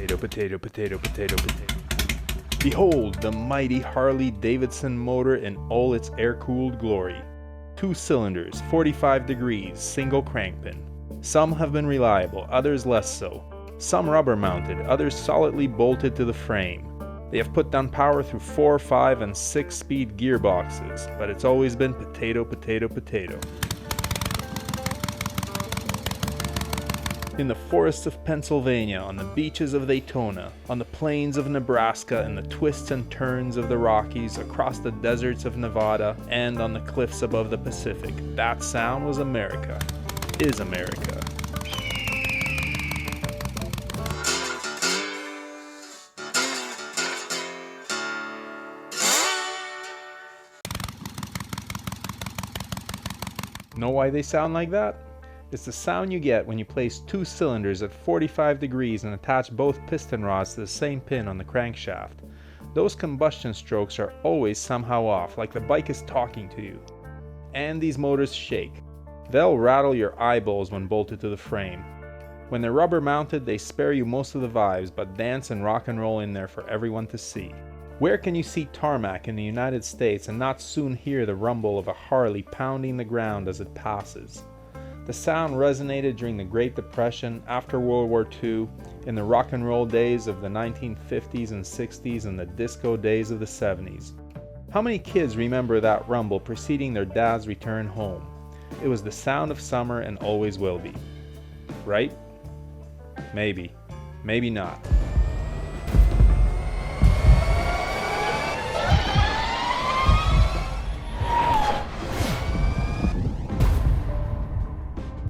Potato, potato, potato, potato, potato. Behold the mighty Harley Davidson motor in all its air-cooled glory. 2 cylinders, 45 degrees, single crankpin. Some have been reliable, others less so. Some rubber mounted, others solidly bolted to the frame. They have put down power through 4, 5, and 6-speed gearboxes, but it's always been potato, potato, potato. In the forests of Pennsylvania, on the beaches of Daytona, on the plains of Nebraska, in the twists and turns of the Rockies, across the deserts of Nevada, and on the cliffs above the Pacific, that sound was America. Is America. Know why they sound like that? It's the sound you get when you place 2 cylinders at 45 degrees and attach both piston rods to the same pin on the crankshaft. Those combustion strokes are always somehow off, like the bike is talking to you. And these motors shake. They'll rattle your eyeballs when bolted to the frame. When they're rubber mounted, they spare you most of the vibes, but dance and rock and roll in there for everyone to see. Where can you see tarmac in the United States and not soon hear the rumble of a Harley pounding the ground as it passes? The sound resonated during the Great Depression, after World War II, in the rock and roll days of the 1950s and 60s, and the disco days of the 70s. How many kids remember that rumble preceding their dad's return home? It was the sound of summer and always will be. Right? Maybe. Maybe not.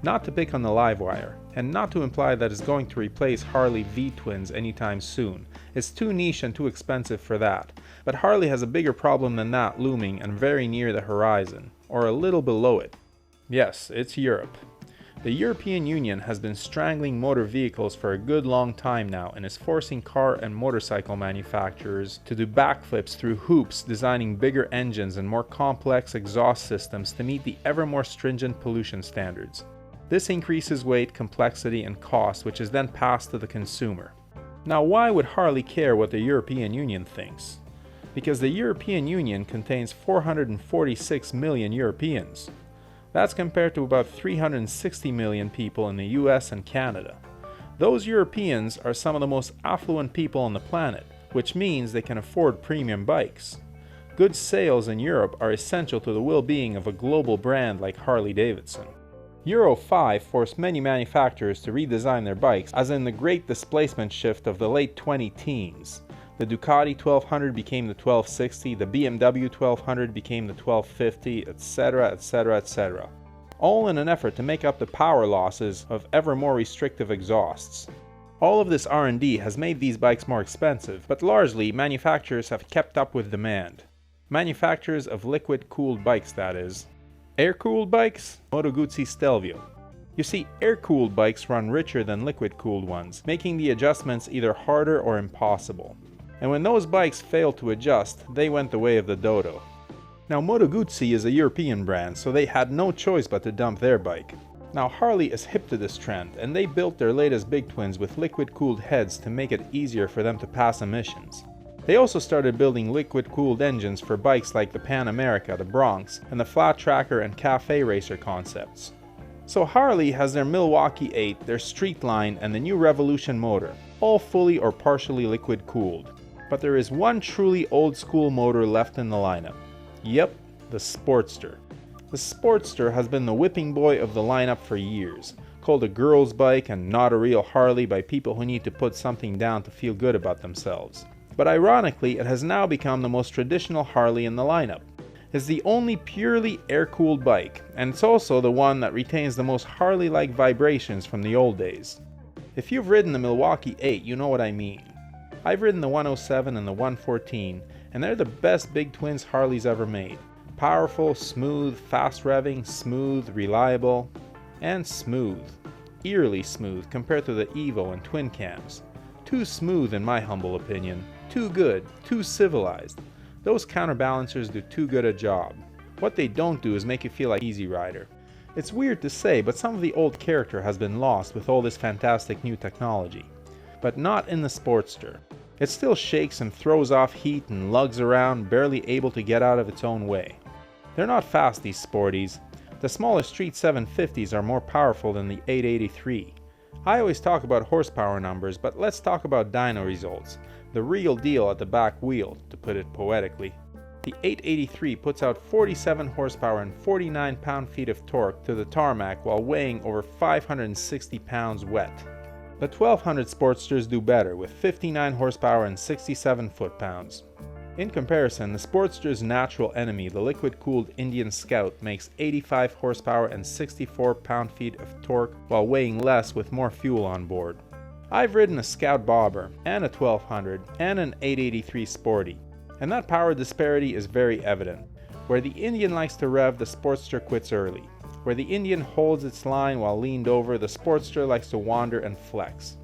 Not to pick on the Livewire, and not to imply that it's going to replace Harley V-twins anytime soon. It's too niche and too expensive for that. But Harley has a bigger problem than that looming and very near the horizon, or a little below it. Yes, it's Europe. The European Union has been strangling motor vehicles for a good long time now and is forcing car and motorcycle manufacturers to do backflips through hoops, designing bigger engines and more complex exhaust systems to meet the ever more stringent pollution standards. This increases weight, complexity, and cost, which is then passed to the consumer. Now, why would Harley care what the European Union thinks? Because the European Union contains 446 million Europeans. That's compared to about 360 million people in the US and Canada. Those Europeans are some of the most affluent people on the planet, which means they can afford premium bikes. Good sales in Europe are essential to the well-being of a global brand like Harley Davidson. Euro 5 forced many manufacturers to redesign their bikes, as in the great displacement shift of the late 20-teens. The Ducati 1200 became the 1260, the BMW 1200 became the 1250, etc., etc., etc. All in an effort to make up the power losses of ever more restrictive exhausts. All of this R&D has made these bikes more expensive, but largely manufacturers have kept up with demand. Manufacturers of liquid-cooled bikes, that is. Air-cooled bikes? Moto Guzzi Stelvio. You see, air-cooled bikes run richer than liquid-cooled ones, making the adjustments either harder or impossible. And when those bikes failed to adjust, they went the way of the dodo. Now, Moto Guzzi is a European brand, so they had no choice but to dump their bike. Now, Harley is hip to this trend, and they built their latest big twins with liquid-cooled heads to make it easier for them to pass emissions. They also started building liquid-cooled engines for bikes like the Pan America, the Bronx, and the Flat Tracker and Cafe Racer concepts. So Harley has their Milwaukee 8, their Street Line, and the new Revolution motor, all fully or partially liquid-cooled. But there is one truly old-school motor left in the lineup. Yep, the Sportster. The Sportster has been the whipping boy of the lineup for years, called a girl's bike and not a real Harley by people who need to put something down to feel good about themselves. But ironically, it has now become the most traditional Harley in the lineup. It's the only purely air-cooled bike, and it's also the one that retains the most Harley-like vibrations from the old days. If you've ridden the Milwaukee 8, you know what I mean. I've ridden the 107 and the 114, and they're the best big twins Harley's ever made. Powerful, smooth, fast revving, smooth, reliable, and smooth. Eerily smooth compared to the Evo and twin cams. Too smooth in my humble opinion. Too good, too civilized. Those counterbalancers do too good a job. What they don't do is make you feel like Easy Rider. It's weird to say, but some of the old character has been lost with all this fantastic new technology. but not in the Sportster. It still shakes and throws off heat and lugs around, barely able to get out of its own way. They're not fast, these sporties. The smaller Street 750s are more powerful than the 883. I always talk about horsepower numbers, but let's talk about dyno results. The real deal at the back wheel, to put it poetically. The 883 puts out 47 horsepower and 49 pound-feet of torque to the tarmac while weighing over 560 pounds wet. The 1200 Sportsters do better with 59 horsepower and 67 foot-pounds. In comparison, the Sportster's natural enemy, the liquid-cooled Indian Scout, makes 85 horsepower and 64 pound-feet of torque while weighing less with more fuel on board. I've ridden a Scout Bobber and a 1200 and an 883 Sporty, and that power disparity is very evident. Where the Indian likes to rev, the Sportster quits early. Where the Indian holds its line while leaned over, the Sportster likes to wander and flex.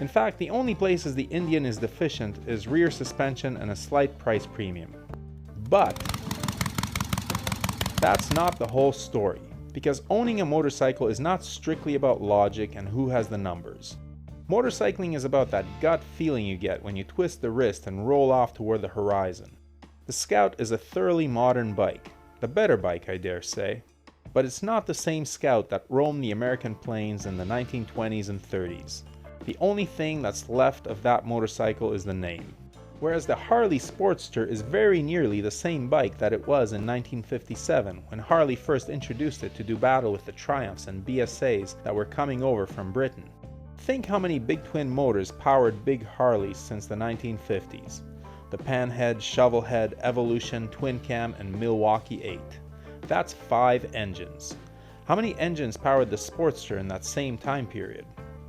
In fact, the only places the Indian is deficient is rear suspension and a slight price premium. But that's not the whole story, because owning a motorcycle is not strictly about logic and who has the numbers. Motorcycling is about that gut feeling you get when you twist the wrist and roll off toward the horizon. The Scout is a thoroughly modern bike, the better bike I dare say, but it's not the same Scout that roamed the American plains in the 1920s and 30s. The only thing that's left of that motorcycle is the name. Whereas the Harley Sportster is very nearly the same bike that it was in 1957 when Harley first introduced it to do battle with the Triumphs and BSAs that were coming over from Britain. Think how many big twin motors powered big Harleys since the 1950s. The Panhead, Shovelhead, Evolution, Twin Cam, and Milwaukee 8. That's 5 engines. How many engines powered the Sportster in that same time period?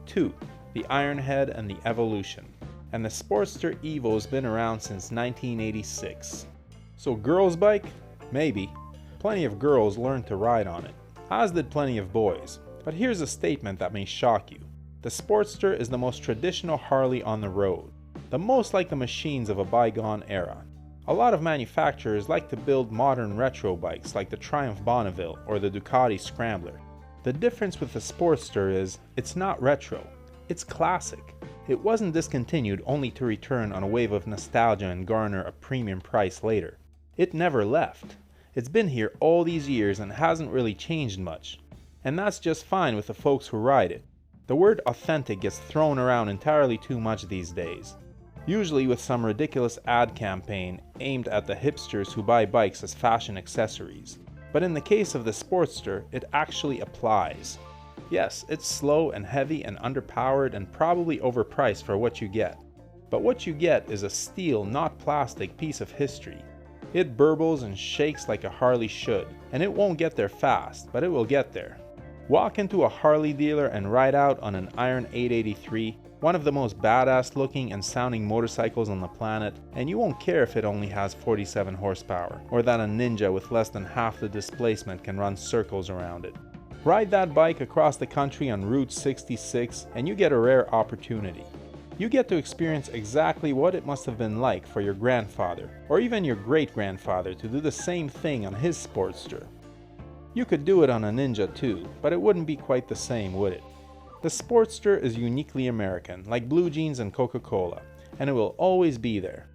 2. The Ironhead and the Evolution. And the Sportster Evo's been around since 1986. So girls' bike? Maybe. Plenty of girls learned to ride on it, as did plenty of boys. But here's a statement that may shock you. The Sportster is the most traditional Harley on the road, the most like the machines of a bygone era. A lot of manufacturers like to build modern retro bikes like the Triumph Bonneville or the Ducati Scrambler. The difference with the Sportster is, it's not retro, it's classic. It wasn't discontinued only to return on a wave of nostalgia and garner a premium price later. It never left. It's been here all these years and hasn't really changed much. And that's just fine with the folks who ride it. The word authentic gets thrown around entirely too much these days. Usually with some ridiculous ad campaign aimed at the hipsters who buy bikes as fashion accessories. But in the case of the Sportster, it actually applies. Yes, it's slow and heavy and underpowered and probably overpriced for what you get. But what you get is a steel, not plastic, piece of history. It burbles and shakes like a Harley should, and it won't get there fast, but it will get there. Walk into a Harley dealer and ride out on an Iron 883, one of the most badass looking and sounding motorcycles on the planet, and you won't care if it only has 47 horsepower, or that a Ninja with less than half the displacement can run circles around it. Ride that bike across the country on Route 66 and you get a rare opportunity. You get to experience exactly what it must have been like for your grandfather, or even your great-grandfather, to do the same thing on his Sportster. You could do it on a Ninja too, but it wouldn't be quite the same, would it? The Sportster is uniquely American, like blue jeans and Coca-Cola, and it will always be there.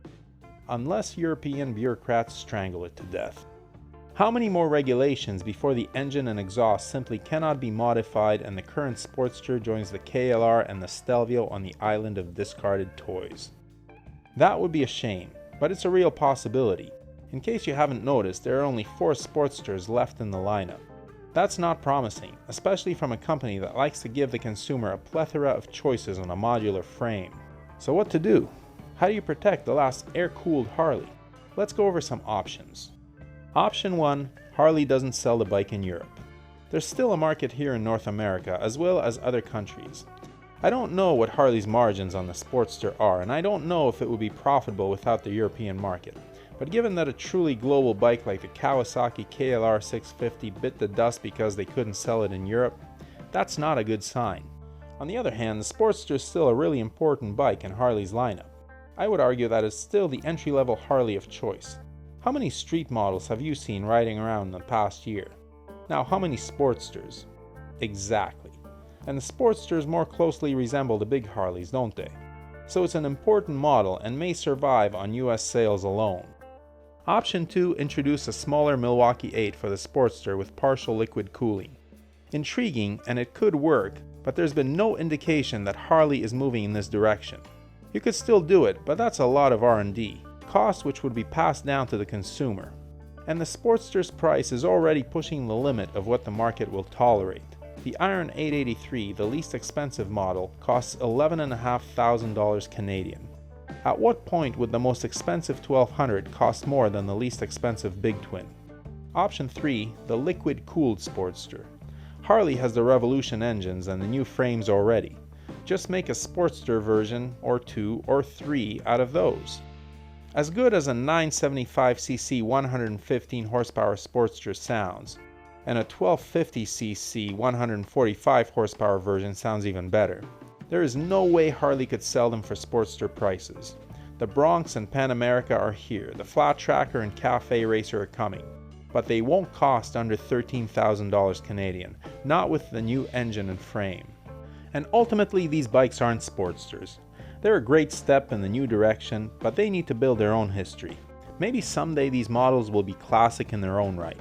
Unless European bureaucrats strangle it to death. How many more regulations before the engine and exhaust simply cannot be modified and the current Sportster joins the KLR and the Stelvio on the island of discarded toys? That would be a shame, but it's a real possibility. In case you haven't noticed, there are only 4 Sportsters left in the lineup. That's not promising, especially from a company that likes to give the consumer a plethora of choices on a modular frame. So what to do? How do you protect the last air-cooled Harley? Let's go over some options. Option 1. Harley doesn't sell the bike in Europe. There's still a market here in North America as well as other countries. I don't know what Harley's margins on the Sportster are, and I don't know if it would be profitable without the European market. But given that a truly global bike like the Kawasaki KLR 650 bit the dust because they couldn't sell it in Europe, that's not a good sign. On the other hand, the Sportster is still a really important bike in Harley's lineup. I would argue that it's still the entry-level Harley of choice. How many street models have you seen riding around in the past year? Now, how many Sportsters? Exactly. And the Sportsters more closely resemble the big Harleys, don't they? so it's an important model and may survive on US sales alone. Option 2 introduced a smaller Milwaukee 8 for the Sportster with partial liquid cooling. Intriguing, and it could work, but there's been no indication that Harley is moving in this direction. You could still do it, but that's a lot of R&D, cost which would be passed down to the consumer. And the Sportster's price is already pushing the limit of what the market will tolerate. The Iron 883, the least expensive model, costs $11,500 Canadian. At what point would the most expensive 1200 cost more than the least expensive Big Twin? Option 3, the liquid-cooled Sportster. Harley has the Revolution engines and the new frames already. Just make a Sportster version, or 2 or 3 out of those. As good as a 975cc 115 horsepower Sportster sounds, and a 1250cc 145 horsepower version sounds even better, there is no way Harley could sell them for Sportster prices. The Bronx and Pan America are here, the Flat Tracker and Cafe Racer are coming, but they won't cost under $13,000 Canadian, not with the new engine and frame. And ultimately, these bikes aren't Sportsters. They're a great step in the new direction, but they need to build their own history. Maybe someday these models will be classic in their own right,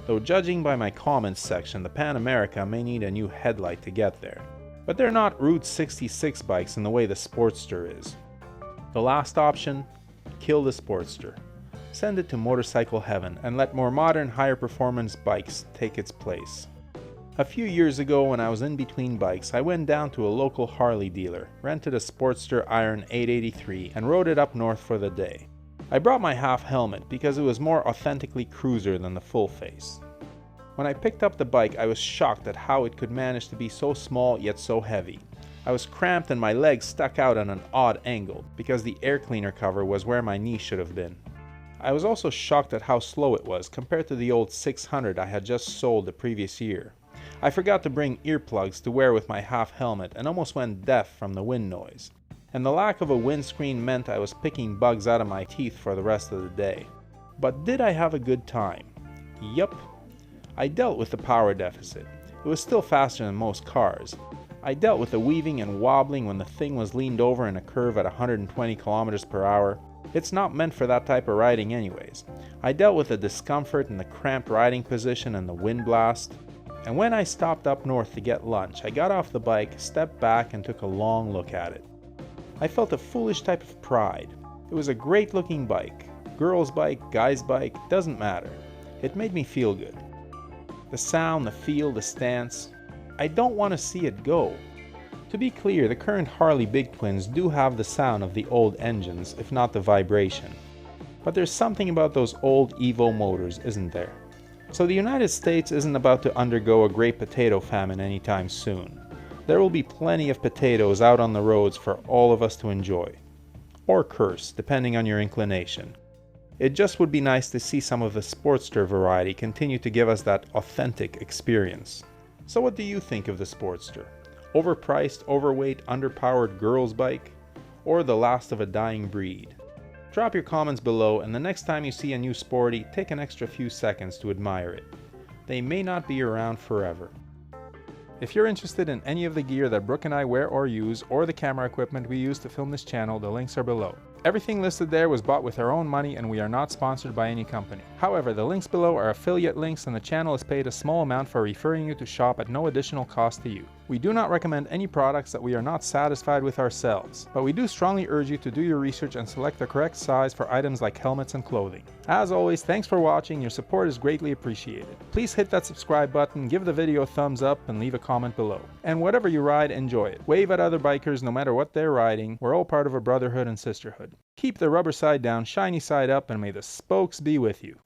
though judging by my comments section, the Pan America may need a new headlight to get there. But they're not Route 66 bikes in the way the Sportster is. The last option, kill the Sportster. Send it to motorcycle heaven and let more modern, higher performance bikes take its place. A few years ago, when I was in between bikes, I went down to a local Harley dealer, rented a Sportster Iron 883 and rode it up north for the day. I brought my half helmet because it was more authentically cruiser than the full face. When I picked up the bike, I was shocked at how it could manage to be so small yet so heavy. I was cramped and my legs stuck out at an odd angle because the air cleaner cover was where my knee should have been. I was also shocked at how slow it was compared to the old 600 I had just sold the previous year. I forgot to bring earplugs to wear with my half helmet and almost went deaf from the wind noise. And the lack of a windscreen meant I was picking bugs out of my teeth for the rest of the day. But did I have a good time? Yup. I dealt with the power deficit. It was still faster than most cars. I dealt with the weaving and wobbling when the thing was leaned over in a curve at 120 km per hour. It's not meant for that type of riding anyways. I dealt with the discomfort in the cramped riding position and the wind blast. And when I stopped up north to get lunch, I got off the bike, stepped back and took a long look at it. I felt a foolish type of pride. It was a great looking bike. Girl's bike, guy's bike, doesn't matter. It made me feel good. The sound, the feel, the stance. I don't want to see it go. To be clear, the current Harley Big Twins do have the sound of the old engines, if not the vibration. But there's something about those old Evo motors, isn't there? So the United States isn't about to undergo a great potato famine anytime soon. There will be plenty of potatoes out on the roads for all of us to enjoy. Or curse, depending on your inclination. It just would be nice to see some of the Sportster variety continue to give us that authentic experience. So what do you think of the Sportster? Overpriced, overweight, underpowered girl's bike? Or the last of a dying breed? Drop your comments below, and the next time you see a new sporty, take an extra few seconds to admire it. They may not be around forever. If you're interested in any of the gear that Brooke and I wear or use, or the camera equipment we use to film this channel, the links are below. Everything listed there was bought with our own money and we are not sponsored by any company. However, the links below are affiliate links and the channel is paid a small amount for referring you to shop at no additional cost to you. We do not recommend any products that we are not satisfied with ourselves, but we do strongly urge you to do your research and select the correct size for items like helmets and clothing. As always, thanks for watching, your support is greatly appreciated. Please hit that subscribe button, give the video a thumbs up and leave a comment below. And whatever you ride, enjoy it. Wave at other bikers no matter what they're riding, we're all part of a brotherhood and sisterhood. Keep the rubber side down, shiny side up, and may the spokes be with you.